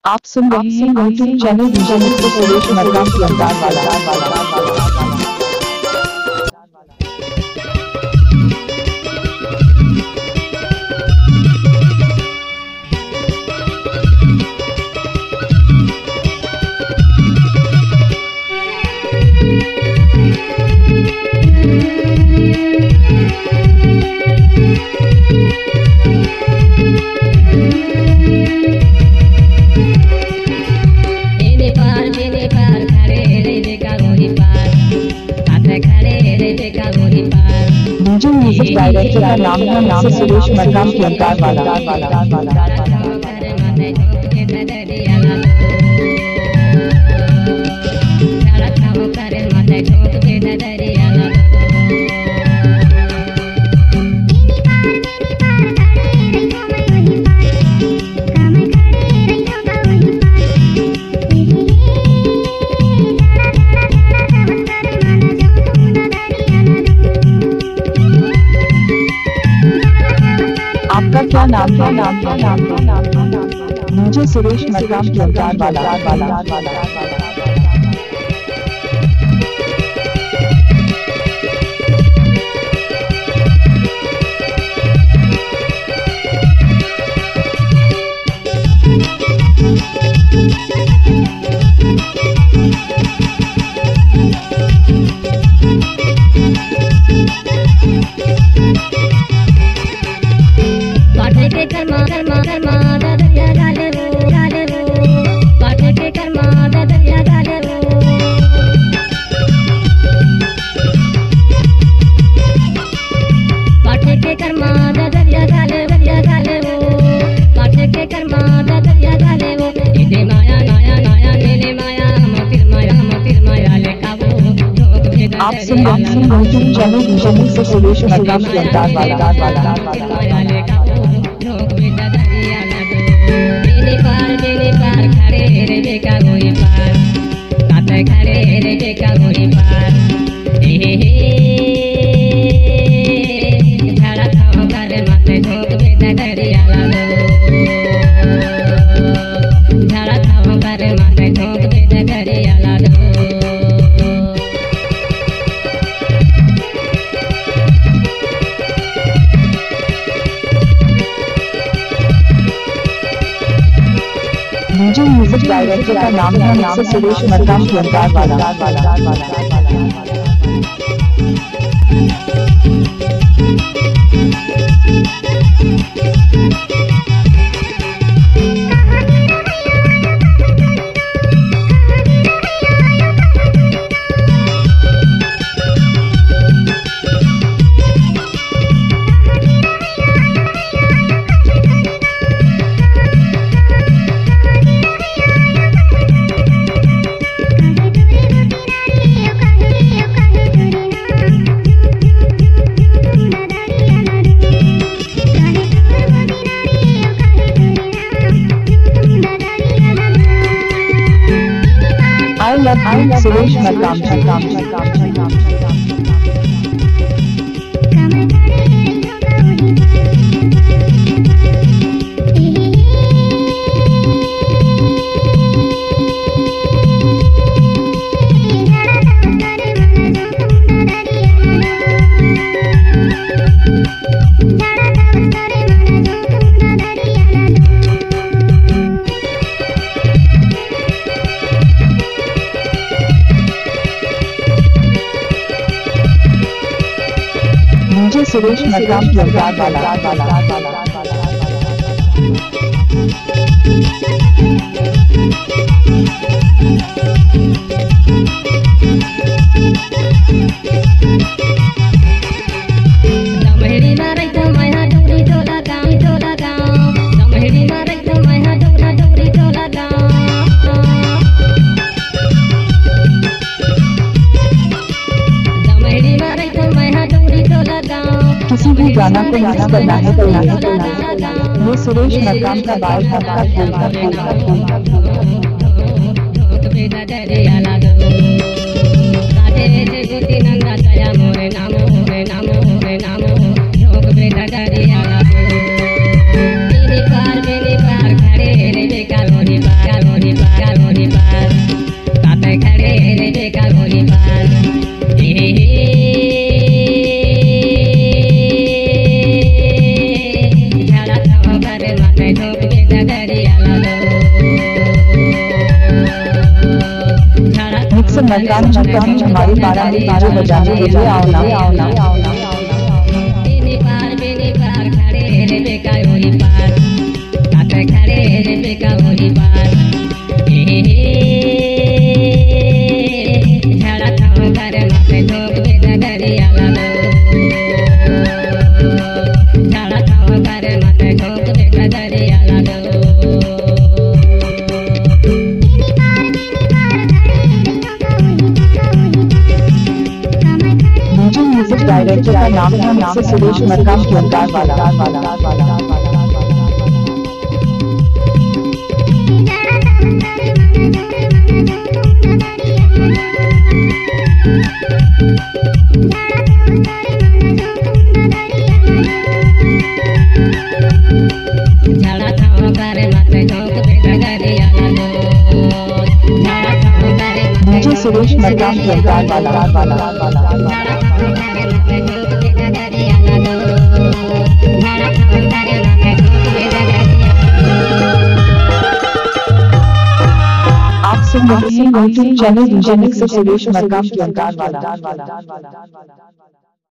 आप सुन रहे हैं YouTube channel DJ Suresh Markam की अंदाज वाला। डीजे म्यूजिक डायरेक्टर का नाम है सुरेश मरकाम की अंदाज वाला। आपका क्या नाम है? डीजे सुरेश मरकाम की अंदाज वाला। आप सुन रहे हैं YouTube channel DJ Suresh Markam की अंदाज वाला। डीजे म्यूजिक डायरेक्टर का नाम है सुरेश मरकाम की अंदाज वाला। I love Suresh Markam. DJ Suresh Markam की अंदाज वाला। किसी भी गाना को मिक्स करना है तो ये सुरेश मरकाम का बाल का मिक्सर मकान चुकान हमारी 12 में 12 बजाने के लिए आओ ना बेनी पार खड़े रे बेका होरी पार काटे खड़े रे बेका होरी पार झाड़ा थाम कर माथे ठोक दे डगरिया लालो झाड़ा थाम कर माथे ठोक दे डगरिया लालो म्यूजिक डायरेक्टर का नाम है मिस्टर सुरेश मरकाम किरदार वाला। झाड़ा थाम कर माथे ठोक दे डगरिया लालो झाड़ा थाम कर म्यूजिक सुरेश मरकाम किरदार वाला। आप सुन रहे हैं YouTube channel DJ mixer Suresh Markam किरदार वाला।